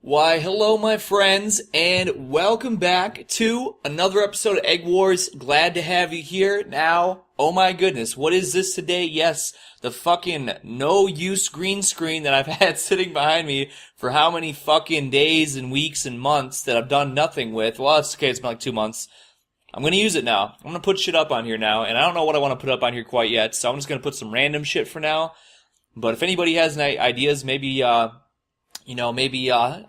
Why, hello my friends, and welcome back to another episode of Egg Wars. Glad to have you here. Now, oh my goodness, what is this today? Yes, the fucking no-use green screen that I've had sitting behind me for how many fucking days and weeks and months that I've done nothing with. Well, it's okay, it's been like 2 months. I'm gonna use it now. I'm gonna put shit up on here now, and I don't know what I want to put up on here quite yet, so I'm just gonna put some random shit for now. But if anybody has any ideas, maybe, I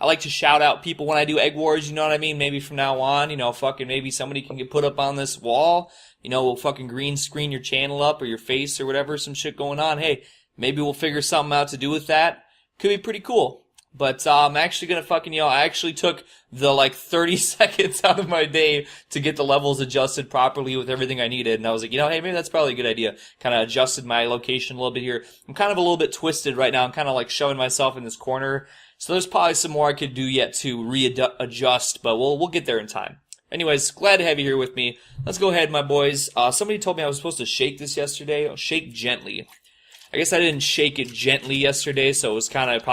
like to shout out people when I do Egg Wars, you know what I mean? Maybe from now on, maybe somebody can get put up on this wall. We'll fucking green screen your channel up or your face or whatever, some shit going on. Hey, maybe we'll figure something out to do with that. Could be pretty cool. But I'm actually gonna I actually took the 30 seconds out of my day to get the levels adjusted properly with everything I needed. And I was like, hey, maybe that's probably a good idea. Kind of adjusted my location a little bit here. I'm kind of a little bit twisted right now. I'm kind of shoving myself in this corner. So there's probably some more I could do yet to readjust, but we'll get there in time. Anyways, glad to have you here with me. Let's go ahead, my boys. Somebody told me I was supposed to shake this yesterday. Shake gently. I guess I didn't shake it gently yesterday, so it was kind of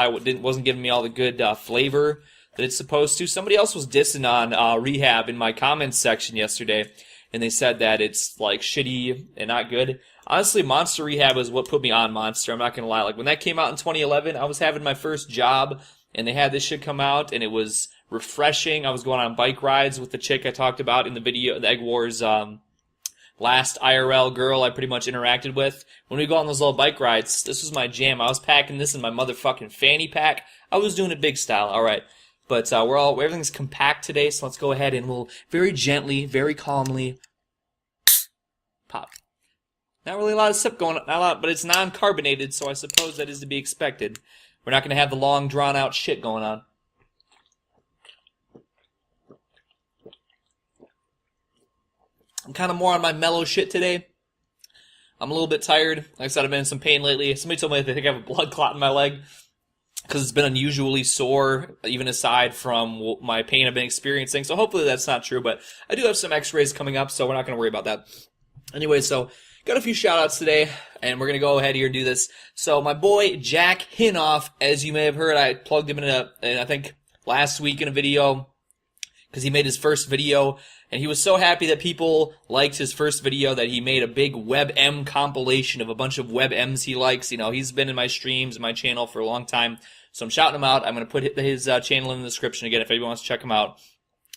wasn't giving me all the good flavor that it's supposed to. Somebody else was dissing on Rehab in my comments section yesterday, and they said that it's shitty and not good. Honestly, Monster Rehab is what put me on Monster. I'm not gonna lie. When that came out in 2011, I was having my first job, and they had this shit come out, and it was refreshing. I was going on bike rides with the chick I talked about in the video, the Egg Wars, last IRL girl I pretty much interacted with. When we go on those little bike rides, this was my jam. I was packing this in my motherfucking fanny pack. I was doing it big style, alright. But everything's compact today, so let's go ahead and we'll very gently, very calmly pop. Not really a lot of sip going on, not a lot, but it's non-carbonated, so I suppose that is to be expected. We're not going to have the long, drawn-out shit going on. I'm kind of more on my mellow shit today. I'm a little bit tired. Like I said, I've been in some pain lately. Somebody told me they think I have a blood clot in my leg because it's been unusually sore, even aside from my pain I've been experiencing. So hopefully that's not true, but I do have some x-rays coming up, so we're not going to worry about that. Anyway, so got a few shout-outs today, and we're going to go ahead here and do this. So my boy, Jack Hinoff, as you may have heard, I plugged him in I think last week in a video, because he made his first video, and he was so happy that people liked his first video that he made a big WebM compilation of a bunch of WebMs he likes. He's been in my streams and my channel for a long time, so I'm shouting him out. I'm going to put his channel in the description again if anybody wants to check him out.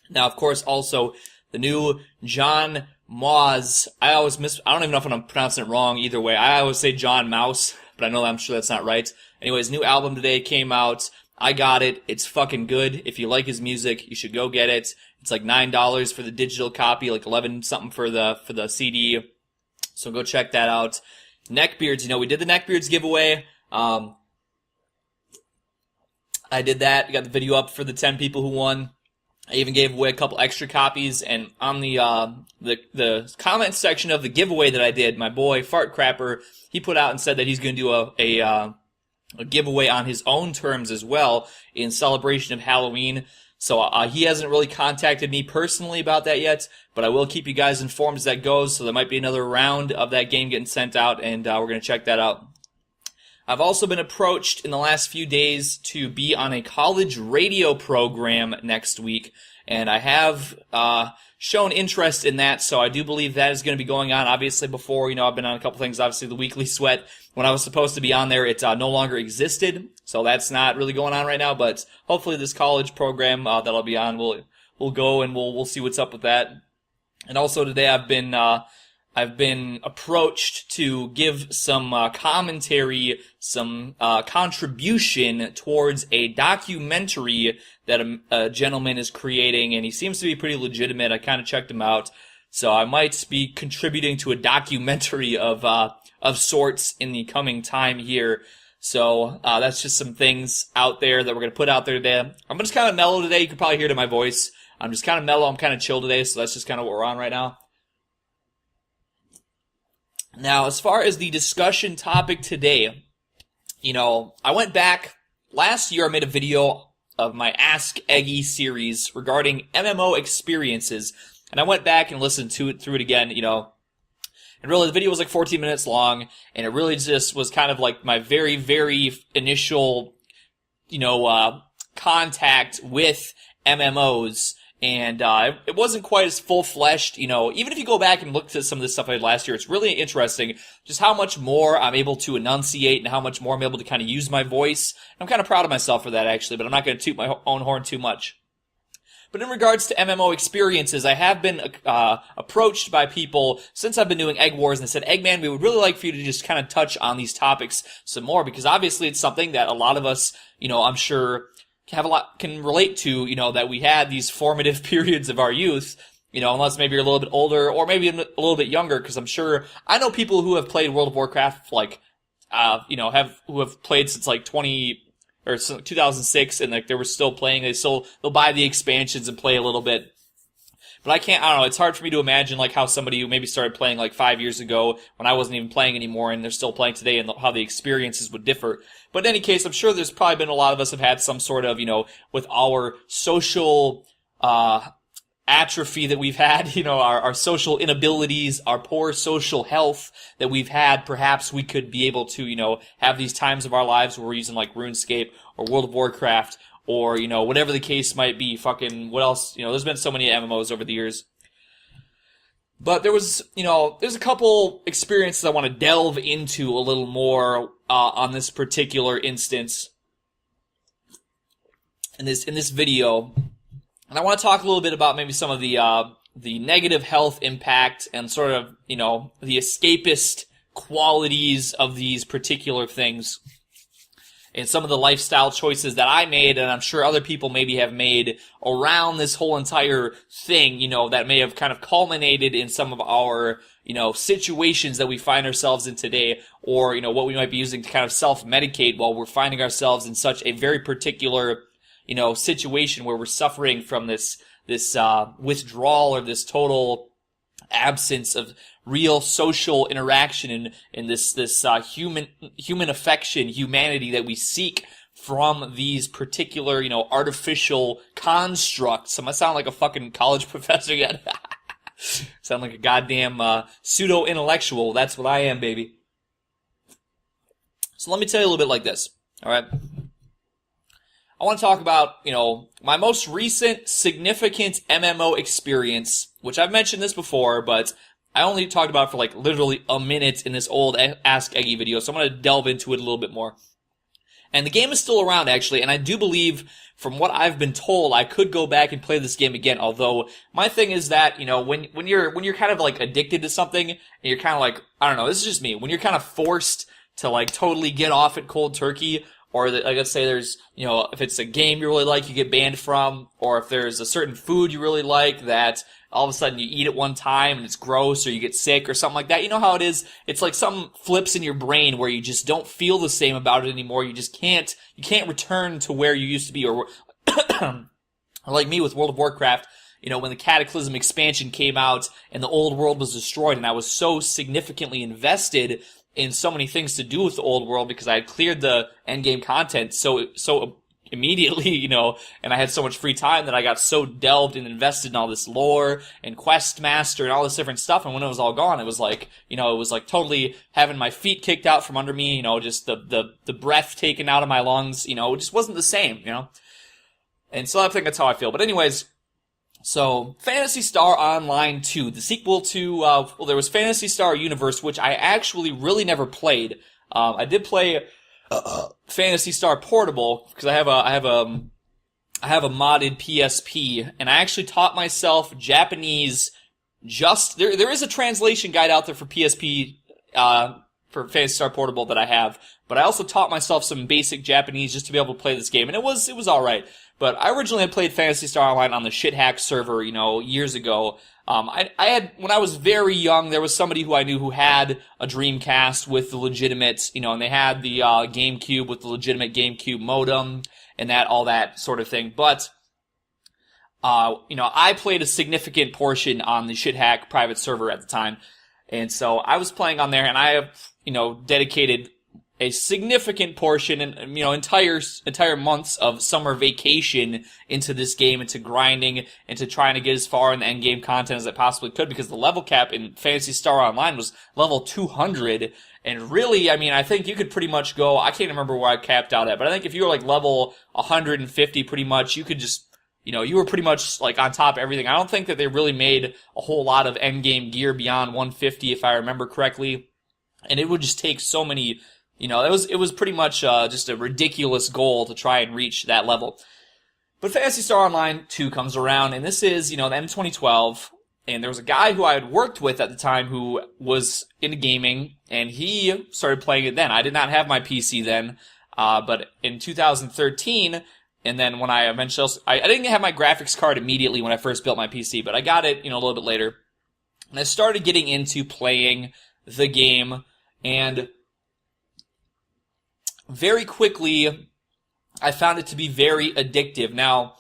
Now, of course, also, the new John Moz. I don't even know if I'm pronouncing it wrong either way. I always say John Mouse, but I'm sure that's not right. Anyways, new album today came out. I got it. It's fucking good. If you like his music, you should go get it. It's $9 for the digital copy, 11 something for the CD. So go check that out. Neckbeards, we did the Neckbeards giveaway. I did that. We got the video up for the 10 people who won. I even gave away a couple extra copies, and on the comment section of the giveaway that I did, my boy Fart Crapper, he put out and said that he's going to do a giveaway on his own terms as well in celebration of Halloween. So he hasn't really contacted me personally about that yet, but I will keep you guys informed as that goes. So there might be another round of that game getting sent out, and we're going to check that out. I've also been approached in the last few days to be on a college radio program next week, and I have shown interest in that, so I do believe that is going to be going on. Obviously, before, I've been on a couple things. Obviously, the Weekly Sweat, when I was supposed to be on there, it no longer existed, so that's not really going on right now, but hopefully this college program that I'll be on will go, and we'll see what's up with that. And also today I've been approached to give some commentary, some contribution towards a documentary that a gentleman is creating, and he seems to be pretty legitimate. I kind of checked him out, so I might be contributing to a documentary of sorts in the coming time here. So that's just some things out there that we're going to put out there today. I'm just kind of mellow today. You can probably hear it in my voice. I'm just kind of mellow. I'm kind of chill today, so that's just kind of what we're on right now. Now, as far as the discussion topic today, I went back. Last year I made a video of my Ask Eggy series regarding MMO experiences, and I went back and listened to it through it again, And really, the video was 14 minutes long, and it really just was kind of my very, very initial, contact with MMOs. And it wasn't quite as full-fleshed, even if you go back and look to some of the stuff I did last year, it's really interesting just how much more I'm able to enunciate and how much more I'm able to kind of use my voice. I'm kind of proud of myself for that, actually, but I'm not going to toot my own horn too much. But in regards to MMO experiences, I have been approached by people since I've been doing Egg Wars, and they said, Eggman, we would really like for you to just kind of touch on these topics some more, because obviously it's something that a lot of us, I'm sure, can relate to, that we had these formative periods of our youth, unless maybe you're a little bit older or maybe a little bit younger, because I'm sure I know people who have played World of Warcraft, who have played since 2006, and they were still playing. They'll buy the expansions and play a little bit. But I don't know, it's hard for me to imagine how somebody who maybe started playing 5 years ago when I wasn't even playing anymore and they're still playing today, and how the experiences would differ. But in any case, I'm sure there's probably been a lot of us have had some sort of, with our social atrophy that we've had, our social inabilities, our poor social health that we've had, perhaps we could be able to, have these times of our lives where we're using RuneScape or World of Warcraft, or, whatever the case might be, what else, there's been so many MMOs over the years. But there's a couple experiences I want to delve into a little more, on this particular instance, in this video. And I want to talk a little bit about maybe some of the negative health impact and sort of, the escapist qualities of these particular things, and some of the lifestyle choices that I made, and I'm sure other people maybe have made around this whole entire thing, that may have kind of culminated in some of our, situations that we find ourselves in today, or, what we might be using to kind of self-medicate while we're finding ourselves in such a very particular, situation where we're suffering from this withdrawal, or this total absence of real social interaction and this human affection, humanity that we seek from these particular, artificial constructs. I sound like a fucking college professor yet. Sound like a goddamn pseudo-intellectual. That's what I am, baby. So let me tell you a little bit like this, alright? I want to talk about, my most recent significant MMO experience, which I've mentioned this before, but I only talked about it for literally a minute in this old Ask Eggy video, so I'm going to delve into it a little bit more. And the game is still around, actually, and I do believe, from what I've been told, I could go back and play this game again, although my thing is that, when you're kind of addicted to something, and you're kind of I don't know, this is just me, when you're kind of forced to totally get off it cold turkey, or let's say there's, if it's a game you really like, you get banned from, or if there's a certain food you really like that all of a sudden you eat it one time and it's gross, or you get sick or something like that. You know how it is? It's like some flips in your brain where you just don't feel the same about it anymore. You can't return to where you used to be, or like me with World of Warcraft, when the Cataclysm expansion came out and the old world was destroyed, and I was so significantly invested in so many things to do with the old world because I had cleared the endgame content so immediately, and I had so much free time that I got so delved and invested in all this lore and quest master and all this different stuff. And when it was all gone, it was totally having my feet kicked out from under me, just the breath taken out of my lungs, it just wasn't the same, And so I think that's how I feel. But anyways, so Phantasy Star Online 2, the sequel to, there was Phantasy Star Universe, which I actually really never played. I did play Phantasy Star Portable because I have a modded PSP, and I actually taught myself Japanese. There is a translation guide out there for PSP for Phantasy Star Portable that I have, but I also taught myself some basic Japanese just to be able to play this game, and it was all right. But I originally had played Phantasy Star Online on the shithack server, years ago. I had, when I was very young, there was somebody who I knew who had a Dreamcast with the legitimate, and they had the GameCube with the legitimate GameCube modem and all that sort of thing. But, I played a significant portion on the shithack private server at the time. And so I was playing on there, and I have, dedicated a significant portion and, entire months of summer vacation into this game, into grinding, into trying to get as far in the end game content as I possibly could, because the level cap in Phantasy Star Online was level 200. And really, I mean, I think you could pretty much go, I can't remember where I capped out at, but I think if you were like level 150 pretty much, you could just, you were pretty much like on top of everything. I don't think that they really made a whole lot of end game gear beyond 150 if I remember correctly. And it would just take so many, it was pretty much just a ridiculous goal to try and reach that level. But Phantasy Star Online 2 comes around, and this is, the end of 2012, and there was a guy who I had worked with at the time who was into gaming, and he started playing it then. I did not have my PC then, but in 2013, and then when I eventually, I didn't have my graphics card immediately when I first built my PC, but I got it, a little bit later, and I started getting into playing the game, and very quickly, I found it to be very addictive. Now,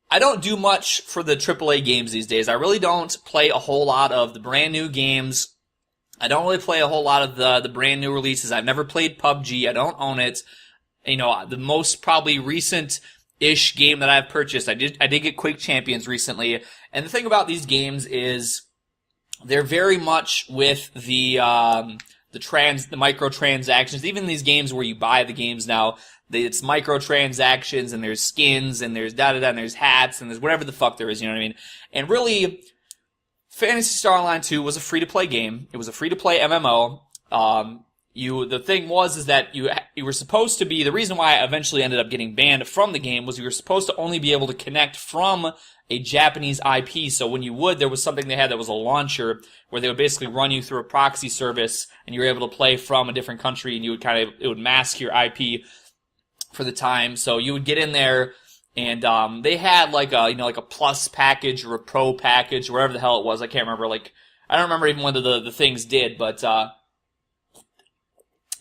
I don't do much for the AAA games these days. I really don't play a whole lot of the brand new games. I don't really play a whole lot of the brand new releases. I've never played PUBG. I don't own it. The most probably recent-ish game that I've purchased, I did get Quake Champions recently. And the thing about these games is they're very much with the microtransactions. Even these games where you buy the games now, it's microtransactions, and there's skins, and there's da-da-da, and there's hats, and there's whatever the fuck there is, you know what I mean? And really, Phantasy Star Online 2 was a free-to-play game. It was a free-to-play MMO. The thing is that you were supposed to be, the reason why I eventually ended up getting banned from the game was you were supposed to only be able to connect from a Japanese IP. So when you would, there was something they had that was a launcher where they would basically run you through a proxy service, and you were able to play from a different country, and it would mask your IP for the time. So you would get in there, and they had like a plus package or a pro package, whatever the hell it was. I can't remember. I don't remember even whether the things did, but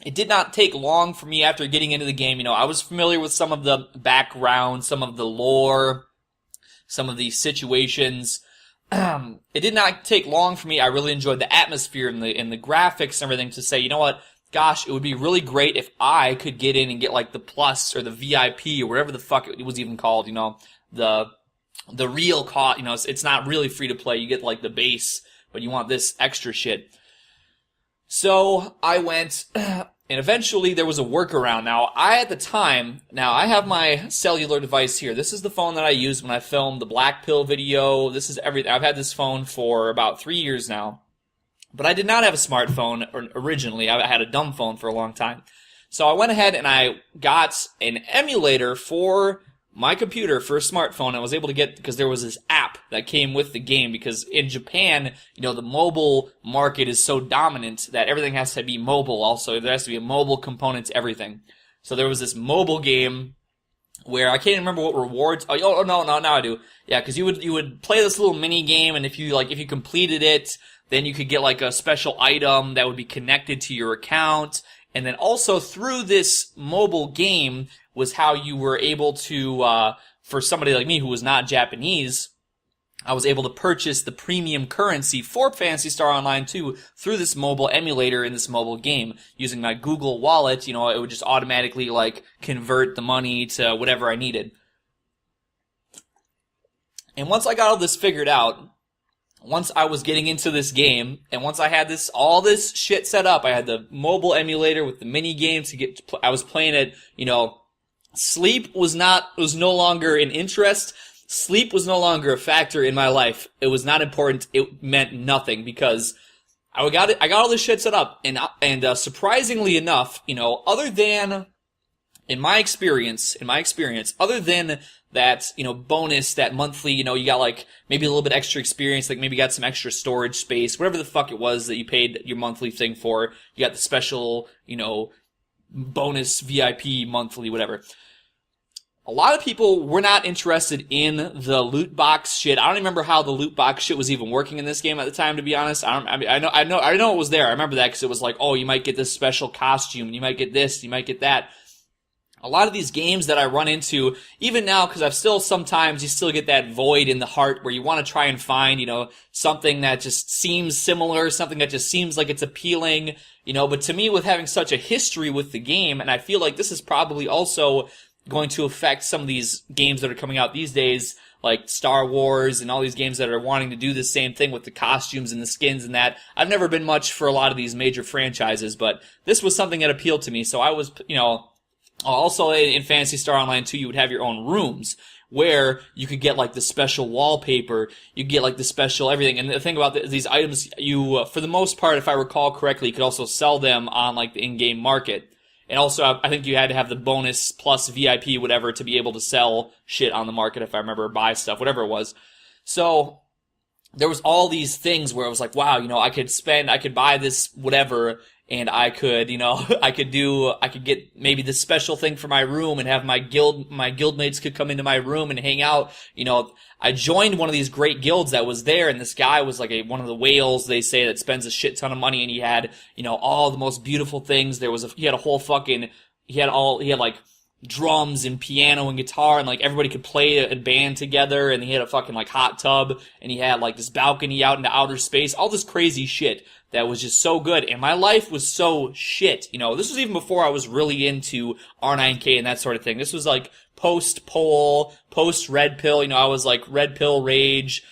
it did not take long for me after getting into the game. I was familiar with some of the background, some of the lore, some of the situations. It did not take long for me. I really enjoyed the atmosphere and the graphics and everything to say, you know what? Gosh, it would be really great if I could get in and get like the plus or the VIP or whatever the fuck it was even called, the real cost, it's not really free to play. You get like the base, but you want this extra shit. So I went, and eventually there was a workaround. Now, I have my cellular device here. This is the phone that I used when I filmed the Black Pill video. This is everything. I've had this phone for about 3 years now. But I did not have a smartphone originally. I had a dumb phone for a long time. So I went ahead and I got an emulator for my computer for a smartphone. I was able to get, because there was this app that came with the game, because in Japan, the mobile market is so dominant that everything has to be mobile also. There has to be a mobile component to everything. So there was this mobile game where I can't remember what rewards. Oh no, now I do. Yeah, because you would play this little mini game, and if you completed it, then you could get like a special item that would be connected to your account. And then also through this mobile game was how you were able to, for somebody like me who was not Japanese, I was able to purchase the premium currency for Phantasy Star Online 2 through this mobile emulator in this mobile game. Using my Google Wallet, it would just automatically like convert the money to whatever I needed. And once I got all this figured out, once I was getting into this game, and once I had all this shit set up, I had the mobile emulator with the mini games I was playing it, sleep was no longer an interest. Sleep was no longer a factor in my life. It was not important. It meant nothing, because I got all this shit set up, and surprisingly enough, other than in my experience, other than that, bonus, that monthly, you got like maybe a little bit extra experience, like maybe you got some extra storage space, whatever the fuck it was that you paid your monthly thing for. You got the special, bonus VIP monthly, whatever. A lot of people were not interested in the loot box shit. I don't even remember how the loot box shit was even working in this game at the time, to be honest. I know it was there. I remember that because it was like, oh, you might get this special costume, you might get this, you might get that. a lot of these games that I run into, even now, because you still get that void in the heart where you want to try and find, something that just seems similar, something that just seems like it's appealing, but to me, with having such a history with the game, and I feel like this is probably also going to affect some of these games that are coming out these days, like Star Wars and all these games that are wanting to do the same thing with the costumes and the skins and that. I've never been much for a lot of these major franchises, but this was something that appealed to me, so I was, also in Phantasy Star Online 2, you would have your own rooms where you could get like the special wallpaper, you could get like the special everything. And the thing about these items, you, for the most part, if I recall correctly, you could also sell them on like the in-game market. And also, I think you had to have the bonus plus VIP, whatever, to be able to sell shit on the market, if I remember, buy stuff, whatever it was. So, there was all these things where I was like, wow, I could buy this whatever, and I could, I could get maybe this special thing for my room and have my guildmates could come into my room and hang out. I joined one of these great guilds that was there, and this guy was like one of the whales, they say, that spends a shit ton of money, and he had, all the most beautiful things. He had like drums and piano and guitar, and like everybody could play a band together, and he had a fucking like hot tub, and he had like this balcony out into outer space, all this crazy shit that was just so good, and my life was so shit. This was even before I was really into R9K and that sort of thing. This was like post-poll, post-red pill, I was like red pill rage,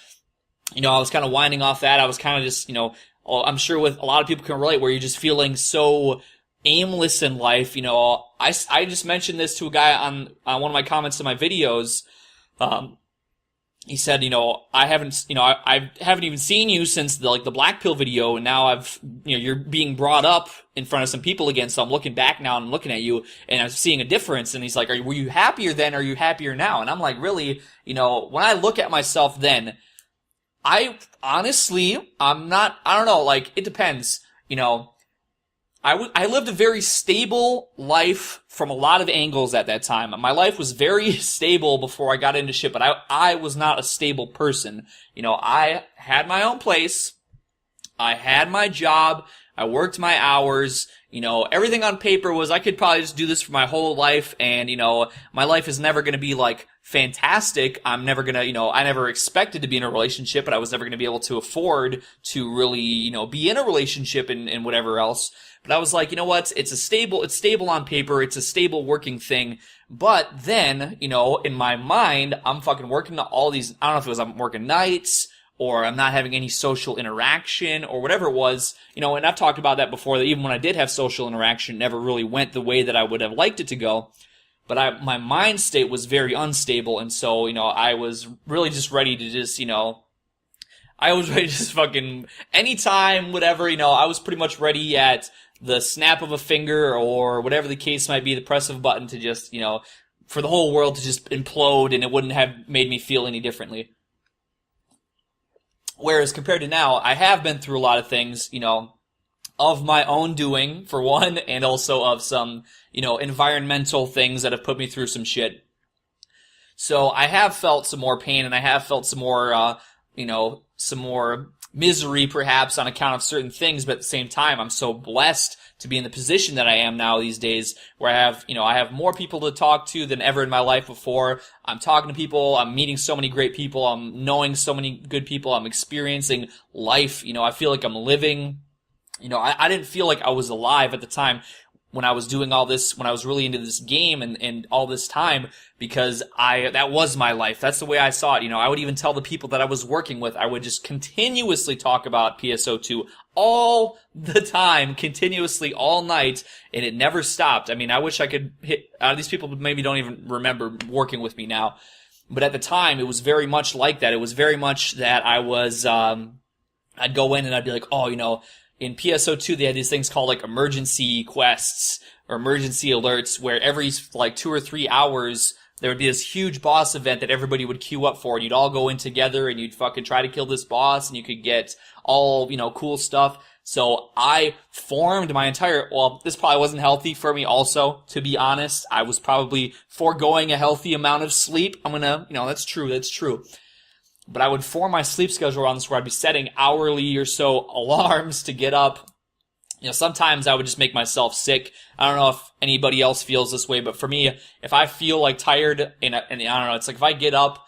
I was kind of winding off that. I was kind of just, I'm sure with a lot of people can relate, where you're just feeling so aimless in life. I just mentioned this to a guy on one of my comments to my videos. He said, I haven't even seen you since the black pill video, and now you're being brought up in front of some people again, so I'm looking back now and I'm looking at you, and I'm seeing a difference. And he's like, were you happier then, or are you happier now? And I'm like, really, when I look at myself then, I'm not, I don't know, like, it depends, I lived a very stable life from a lot of angles at that time. My life was very stable before I got into shit, but I was not a stable person. I had my own place. I had my job. I worked my hours. Everything on paper was I could probably just do this for my whole life, and, my life is never gonna be like fantastic. I'm never gonna, I never expected to be in a relationship, but I was never gonna be able to afford to really, be in a relationship and whatever else. But I was like, you know what? It's stable on paper. It's a stable working thing. But then, in my mind, I'm fucking working all these, I don't know if it was I'm working nights, or I'm not having any social interaction, or whatever it was, and I've talked about that before, that even when I did have social interaction, it never really went the way that I would have liked it to go. But my mind state was very unstable, and so, I was really just ready to just, I was ready to just fucking, anytime, whatever, I was pretty much ready at the snap of a finger, or whatever the case might be, the press of a button to just, for the whole world to just implode, and it wouldn't have made me feel any differently. Whereas compared to now, I have been through a lot of things, of my own doing, for one, and also of some, environmental things that have put me through some shit. So I have felt some more pain, and I have felt some more, some more misery perhaps on account of certain things, but at the same time, I'm so blessed to be in the position that I am now these days, where I have more people to talk to than ever in my life before. I'm talking to people, I'm meeting so many great people, I'm knowing so many good people, I'm experiencing life, I feel like I'm living. I didn't feel like I was alive at the time when I was doing all this, when I was really into this game and all this time, because that was my life. That's the way I saw it. I would even tell the people that I was working with, I would just continuously talk about PSO2 all the time, continuously all night, and it never stopped. I mean, I wish I could hit, these people maybe don't even remember working with me now, but at the time, it was very much like that. It was very much that I was, I'd go in and I'd be like, oh, in PSO2, they had these things called like emergency quests or emergency alerts, where every like 2 or 3 hours there would be this huge boss event that everybody would queue up for, and you'd all go in together and you'd fucking try to kill this boss, and you could get all, cool stuff. So I formed my entire, well, this probably wasn't healthy for me also, to be honest. I was probably foregoing a healthy amount of sleep. That's true. But I would form my sleep schedule around this, where I'd be setting hourly or so alarms to get up, sometimes I would just make myself sick. I don't know if anybody else feels this way, but for me, if I feel like tired and I don't know, it's like if I get up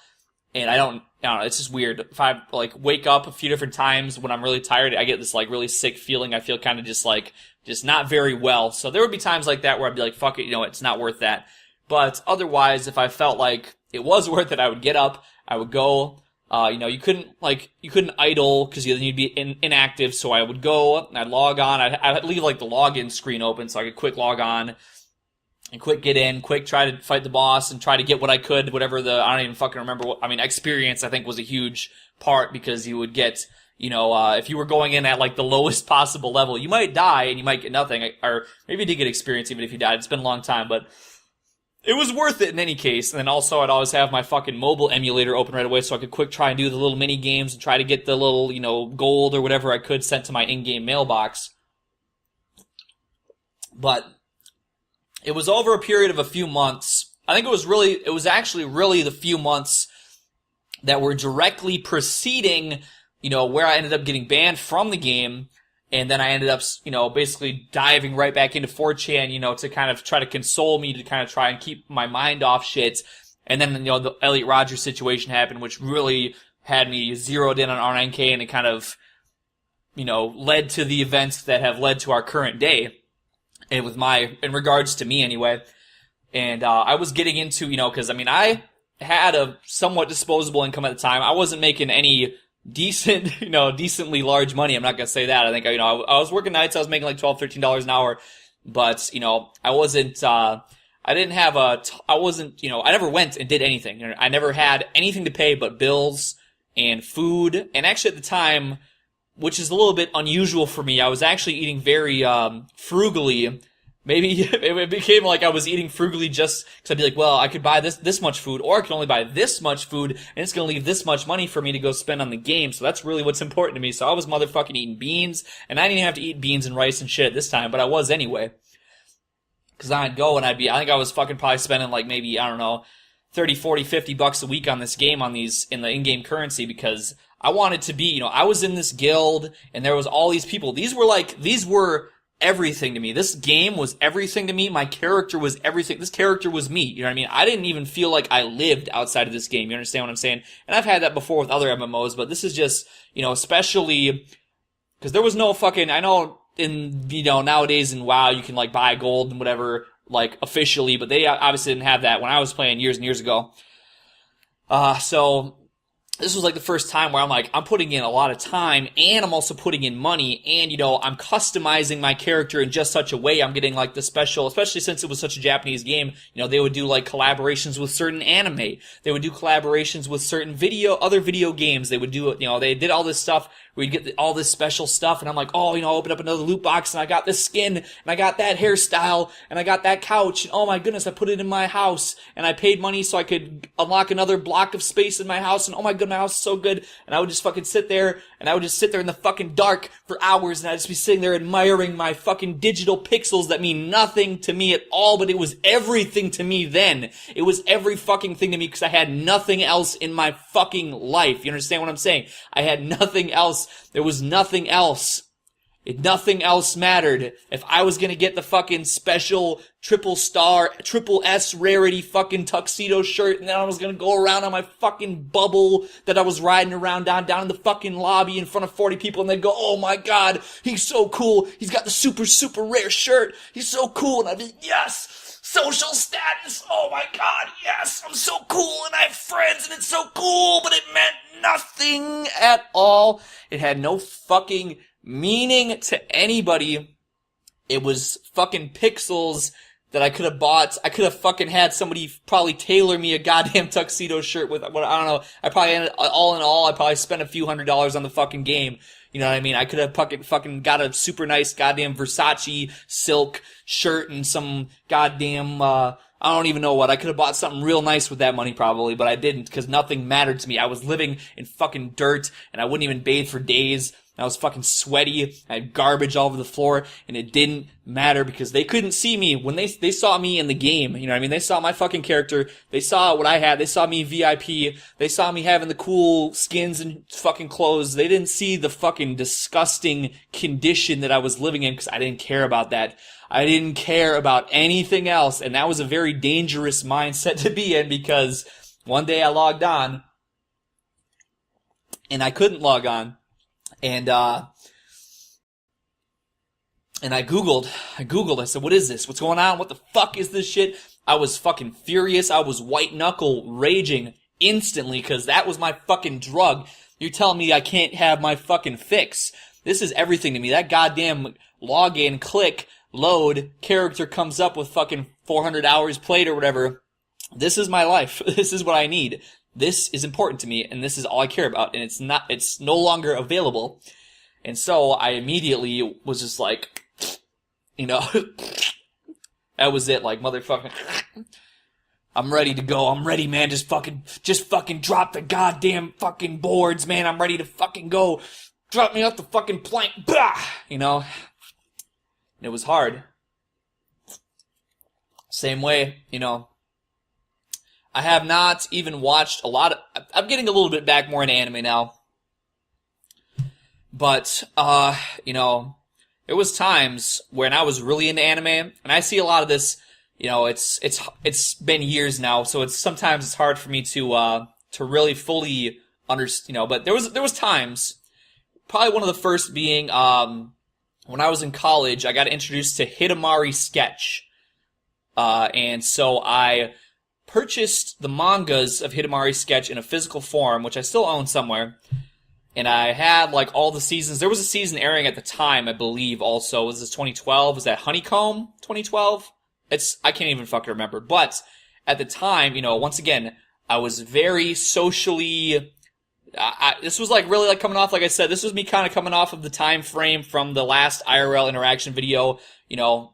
and I don't know, it's just weird. If I like wake up a few different times when I'm really tired, I get this like really sick feeling. I feel kind of just not very well. So there would be times like that where I'd be like, fuck it, it's not worth that. But otherwise, if I felt like it was worth it, I would get up, I would go. You couldn't idle because then you'd be inactive. So I would go and I'd log on. I'd leave like the login screen open so I could quick log on and quick get in, quick try to fight the boss and try to get what I could, whatever I don't even fucking remember experience I think was a huge part because you would get, if you were going in at like the lowest possible level, you might die and you might get nothing, or maybe you did get experience even if you died. It's been a long time, but it was worth it in any case. And then also I'd always have my fucking mobile emulator open right away so I could quick try and do the little mini games and try to get the little, gold or whatever I could sent to my in-game mailbox. But it was over a period of a few months. I think it was actually really the few months that were directly preceding, where I ended up getting banned from the game. And then I ended up, basically diving right back into 4chan, to kind of try to console me, to kind of try and keep my mind off shit. And then, the Elliot Rogers situation happened, which really had me zeroed in on R9K, and it kind of, led to the events that have led to our current day. And in regards to me anyway. And, I was getting into, cause I had a somewhat disposable income at the time. I wasn't making any decently large money. I'm not gonna say that. I think, I was working nights. I was making like $12, $13 an hour. But, I wasn't, I never went and did anything. I never had anything to pay but bills and food. And actually at the time, which is a little bit unusual for me, I was actually eating very, frugally. Maybe it became like I was eating frugally just because I'd be like, well, I could buy this much food, or I could only buy this much food, and it's going to leave this much money for me to go spend on the game. So that's really what's important to me. So I was motherfucking eating beans, and I didn't even have to eat beans and rice and shit at this time, but I was anyway. Because I'd go and I think I was fucking probably spending like maybe, I don't know, 30, 40, 50 bucks a week on this game in the in-game currency because I wanted to be, I was in this guild, and there was all these people. These were everything to me. This game was everything to me. My character was everything. This character was me. You know what I mean? I didn't even feel like I lived outside of this game. You understand what I'm saying? And I've had that before with other MMOs, but this is just, especially because there was no fucking, I know in, nowadays in WoW you can like buy gold and whatever, like officially, but they obviously didn't have that when I was playing years and years ago. So this was like the first time where I'm like, I'm putting in a lot of time and I'm also putting in money and, I'm customizing my character in just such a way. I'm getting like the special, especially since it was such a Japanese game, they would do like collaborations with certain anime. They would do collaborations with certain other video games. They would do, they did all this stuff where you get all this special stuff and I'm like, oh, open up another loot box and I got this skin and I got that hairstyle and I got that couch and oh my goodness, I put it in my house and I paid money so I could unlock another block of space in my house and oh my god, my house is so good. And I would just fucking sit there and I would just sit there in the fucking dark for hours and I'd just be sitting there admiring my fucking digital pixels that mean nothing to me at all, but it was everything to me then. It was every fucking thing to me because I had nothing else in my fucking life. You understand what I'm saying? I had nothing else. There was nothing else. Nothing else mattered. If I was gonna get the fucking special triple S rarity fucking tuxedo shirt and then I was gonna go around on my fucking bubble that I was riding around down in the fucking lobby in front of 40 people and they'd go, oh my god, he's so cool. He's got the super rare shirt. He's so cool. And I'd be, yes, social status. Oh my god, yes, I'm so cool and I have friends and it's so cool, but it meant nothing at all. It had no fucking meaning to anybody. It was fucking pixels that I could have bought. I could have fucking had somebody probably tailor me a goddamn tuxedo shirt with what, I don't know. I probably ended, all in all, I probably spent a few $100s on the fucking game. You know what I mean? I could have fucking got a super nice goddamn Versace silk shirt and some goddamn, I don't even know what. I could have bought something real nice with that money probably, but I didn't because nothing mattered to me. I was living in fucking dirt and I wouldn't even bathe for days. I was fucking sweaty. I had garbage all over the floor, and it didn't matter because they couldn't see me when they saw me in the game. You know what I mean? They saw my fucking character. They saw what I had. They saw me VIP. They saw me having the cool skins and fucking clothes. They didn't see the fucking disgusting condition that I was living in because I didn't care about that. I didn't care about anything else, and that was a very dangerous mindset to be in because one day I logged on, and I couldn't log on. And I Googled, I said, what is this? What's going on? What the fuck is this shit? I was fucking furious. I was white knuckle raging instantly because that was my fucking drug. You're telling me I can't have my fucking fix. This is everything to me. That goddamn login, click, load, character comes up with fucking 400 hours played or whatever. This is my life. This is what I need. This is important to me, and this is all I care about, and it's no longer available. And so I immediately was just like, you know, that was it, like, motherfucking, I'm ready to go, I'm ready, man, just fucking drop the goddamn fucking boards, man, I'm ready to fucking go, drop me off the fucking plank, bah! You know, and it was hard. Same way, you know, I have not even watched a lot of, I'm getting a little bit back more into anime now. But, you know, there was times when I was really into anime, and I see a lot of this, you know, it's been years now, so sometimes it's hard for me to really fully understand, you know, but there was times, probably one of the first being, when I was in college, I got introduced to Hidamari Sketch. And so I purchased the mangas of Hidamari Sketch in a physical form, which I still own somewhere. And I had, like, all the seasons. There was a season airing at the time, I believe, also. Was this 2012? Was that Honeycomb 2012? I can't even fucking remember. But at the time, you know, once again, I was very socially, this was, like, really, like, coming off, like I said, this was me kind of coming off of the time frame from the last IRL interaction video, you know.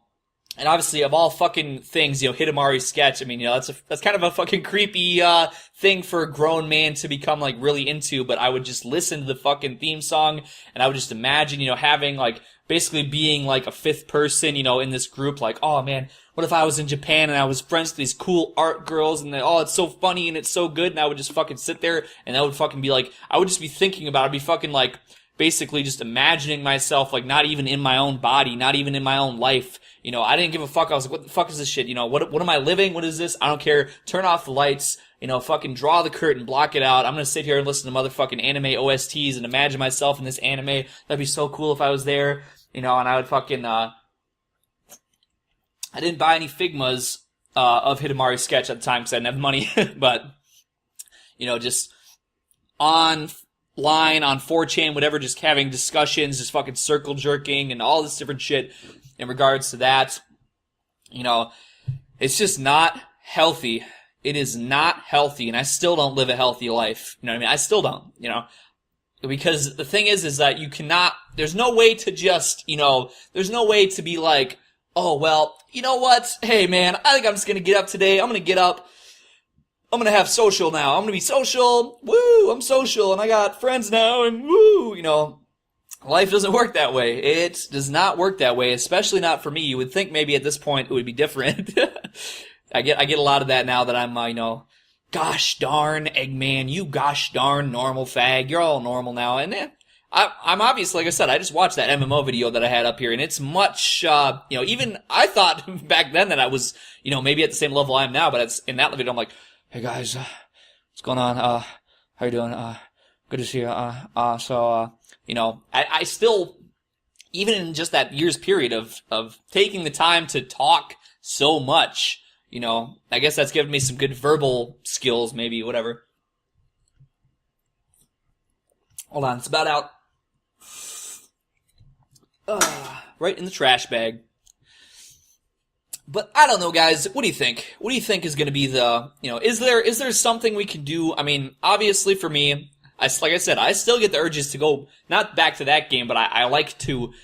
And obviously, of all fucking things, you know, Hidamari Sketch, I mean, you know, that's kind of a fucking creepy, thing for a grown man to become, like, really into, but I would just listen to the fucking theme song, and I would just imagine, you know, having, like, basically being, like, a fifth person, you know, in this group, like, oh, man, what if I was in Japan and I was friends with these cool art girls, and oh, it's so funny and it's so good, and I would just fucking sit there, and that would fucking be, like, I would just be thinking about it, I'd be fucking, like, basically just imagining myself, like, not even in my own body, not even in my own life. You know, I didn't give a fuck. I was like, what the fuck is this shit? You know, what am I living? What is this? I don't care. Turn off the lights. You know, fucking draw the curtain, block it out. I'm gonna sit here and listen to motherfucking anime OSTs and imagine myself in this anime. That'd be so cool if I was there. You know, and I would fucking, I didn't buy any Figmas, of Hidamari Sketch at the time because I didn't have the money. But, you know, just online, on 4chan, whatever, just having discussions, just fucking circle jerking and all this different shit in regards to that. You know, it's just not healthy. It is not healthy, and I still don't live a healthy life. You know what I mean? I still don't, you know. Because the thing is that you cannot, there's no way to just, you know, there's no way to be like, oh, well, you know what? Hey, man, I think I'm just gonna get up today. I'm gonna get up. I'm gonna have social now. I'm gonna be social. Woo! I'm social, and I got friends now, and woo! You know, life doesn't work that way. It does not work that way, especially not for me. You would think maybe at this point it would be different. I get a lot of that now that I'm, you know, gosh darn Eggman, you gosh darn normal fag. You're all normal now, and I'm obviously, like I said, I just watched that MMO video that I had up here, and it's much, you know, even I thought back then that I was, you know, maybe at the same level I am now, but it's in that video I'm like, hey guys, what's going on? How you doing? Good to see you. So, you know, I still, even in just that year's period of taking the time to talk so much, you know, I guess that's given me some good verbal skills, maybe, whatever. Hold on, it's about out. Right in the trash bag. But I don't know, guys. What do you think? What do you think is going to be the, you know, is there something we can do? I mean, obviously for me, like I said, I still get the urges to go, not back to that game, but I like to,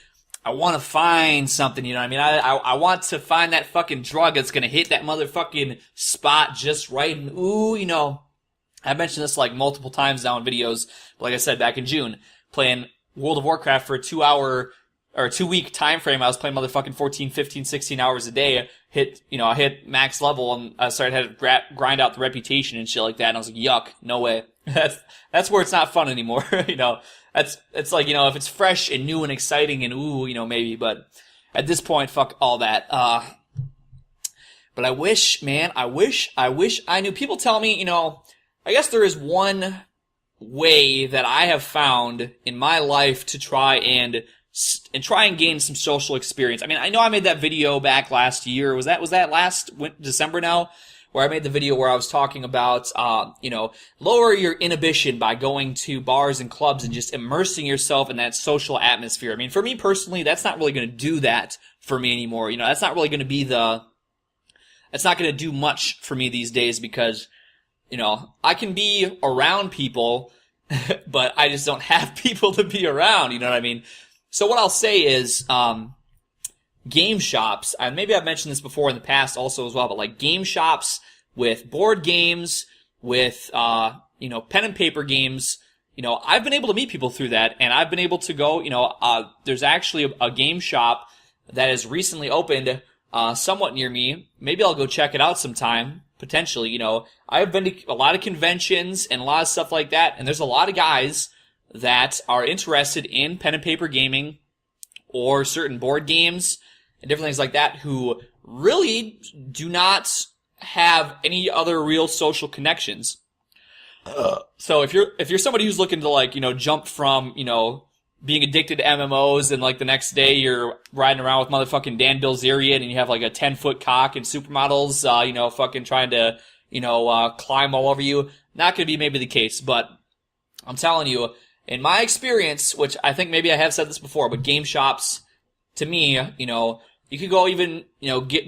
I want to find something, you know what I mean? I want to find that fucking drug that's going to hit that motherfucking spot just right, and ooh, you know, I mentioned this like multiple times now in videos, but like I said, back in June, playing World of Warcraft for a 2-hour or 2-week time frame. I was playing motherfucking 14, 15, 16 hours a day. I hit max level and I started to grind out the reputation and shit like that. And I was like, yuck, no way. That's where it's not fun anymore. It's like, if it's fresh and new and exciting and ooh, maybe, but at this point, fuck all that. But I wish I knew. People tell me, I guess there is one way that I have found in my life to try and gain some social experience. I mean, I know I made that video back last year. Was that last December now? Where I made the video where I was talking about, lower your inhibition by going to bars and clubs and just immersing yourself in that social atmosphere. I mean, for me personally, that's not really going to do that for me anymore. That's not really going to be that's not going to do much for me these days because, I can be around people, but I just don't have people to be around, you know what I mean? So what I'll say is, game shops, and maybe I've mentioned this before in the past also as well, but like game shops with board games, with, pen and paper games, I've been able to meet people through that, and I've been able to go, there's actually a game shop that has recently opened, somewhat near me. Maybe I'll go check it out sometime, potentially, I've been to a lot of conventions and a lot of stuff like that, and there's a lot of guys that are interested in pen and paper gaming or certain board games and different things like that who really do not have any other real social connections. So if you're somebody who's looking to jump from, being addicted to MMOs and the next day you're riding around with motherfucking Dan Bilzerian and you have a 10-foot cock and supermodels, fucking trying to, climb all over you, not gonna be maybe the case, but I'm telling you, in my experience, which I think maybe I have said this before, but game shops, to me, you could go even,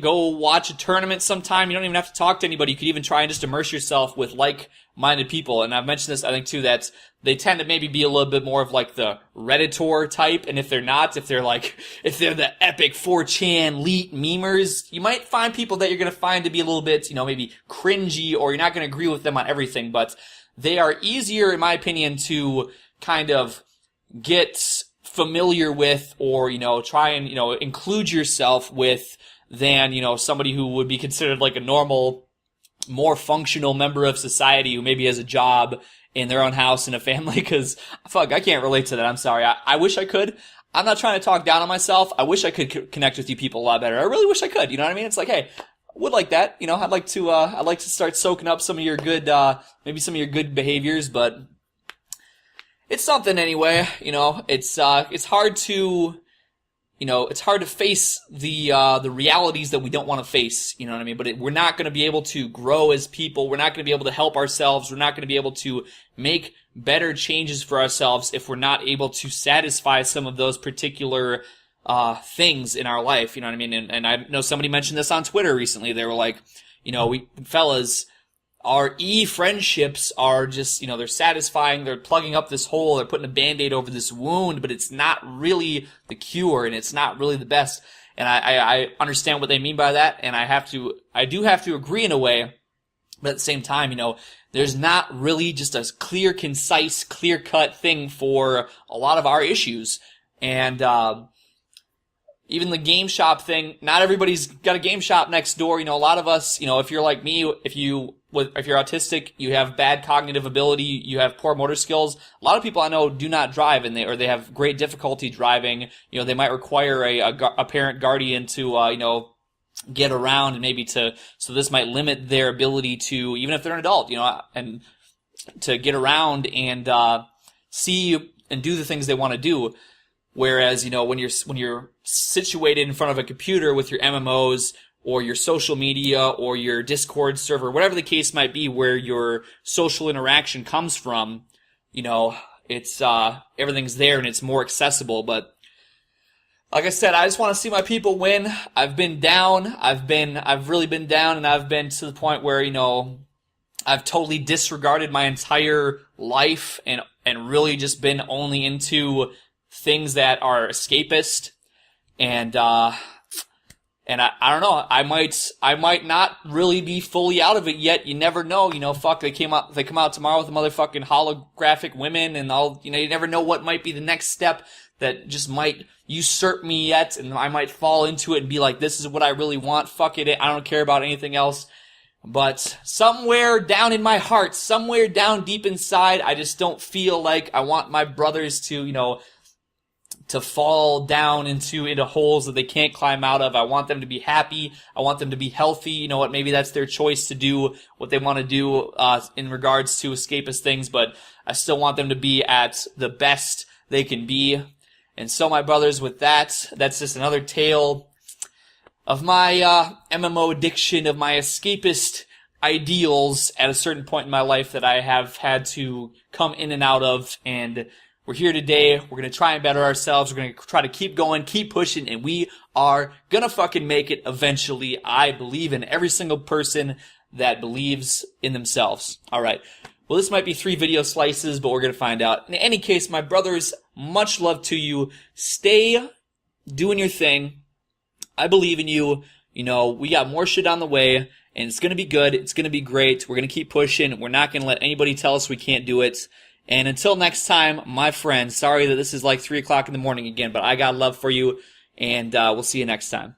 go watch a tournament sometime. You don't even have to talk to anybody. You could even try and just immerse yourself with like-minded people. And I've mentioned this, I think, too, that they tend to maybe be a little bit more of the Redditor type. And if they're the epic 4chan leet memers, you might find people that you're going to find to be a little bit, maybe cringy, or you're not going to agree with them on everything. But they are easier, in my opinion, to kind of get familiar with or, try and, include yourself with than, somebody who would be considered a normal, more functional member of society who maybe has a job in their own house and a family, cause fuck, I can't relate to that. I'm sorry. I wish I could. I'm not trying to talk down on myself. I wish I could connect with you people a lot better. I really wish I could. You know what I mean? It's hey, I would like that. I'd like to start soaking up some of your good, maybe some of your good behaviors, but it's something anyway, it's hard to, it's hard to face the realities that we don't want to face, you know what I mean? But we're not going to be able to grow as people. We're not going to be able to help ourselves. We're not going to be able to make better changes for ourselves if we're not able to satisfy some of those particular, things in our life, you know what I mean? And I know somebody mentioned this on Twitter recently. They were like, our friendships are just, they're satisfying, they're plugging up this hole, they're putting a Band-Aid over this wound, but it's not really the cure, and it's not really the best. And I understand what they mean by that, and I do have to agree in a way, but at the same time, there's not really just a clear, concise, clear-cut thing for a lot of our issues. And, even the game shop thing, not everybody's got a game shop next door. A lot of us, if you're like me, if you're autistic, you have bad cognitive ability, you have poor motor skills. A lot of people I know do not drive, and they have great difficulty driving. They might require a parent guardian to, get around, and maybe so this might limit their ability to, even if they're an adult, and to get around and, see and do the things they want to do. Whereas, when you're situated in front of a computer with your MMOs or your social media or your Discord server, whatever the case might be where your social interaction comes from, it's, everything's there and it's more accessible. But like I said, I just want to see my people win. I've been down. I've really been down, and I've been to the point where, I've totally disregarded my entire life and really just been only into things that are escapist, and And I don't know, I might not really be fully out of it yet. You never know, fuck, they come out tomorrow with the motherfucking holographic women and all, you never know what might be the next step that just might usurp me yet, and I might fall into it and be like, this is what I really want, fuck it, I don't care about anything else. But somewhere down in my heart, somewhere down deep inside, I just don't feel like I want my brothers to, to fall down into holes that they can't climb out of. I want them to be happy. I want them to be healthy. You know what? Maybe that's their choice to do what they want to do, in regards to escapist things, but I still want them to be at the best they can be. And so, my brothers, with that, that's just another tale of my MMO addiction, of my escapist ideals at a certain point in my life that I have had to come in and out of. And we're here today. We're going to try and better ourselves. We're going to try to keep going, keep pushing, and we are going to fucking make it eventually. I believe in every single person that believes in themselves. All right. Well, this might be 3 video slices, but we're going to find out. In any case, my brothers, much love to you. Stay doing your thing. I believe in you. We got more shit on the way, and it's going to be good. It's going to be great. We're going to keep pushing. We're not going to let anybody tell us we can't do it. And until next time, my friends, sorry that this is like 3 o'clock in the morning again, but I got love for you, and we'll see you next time.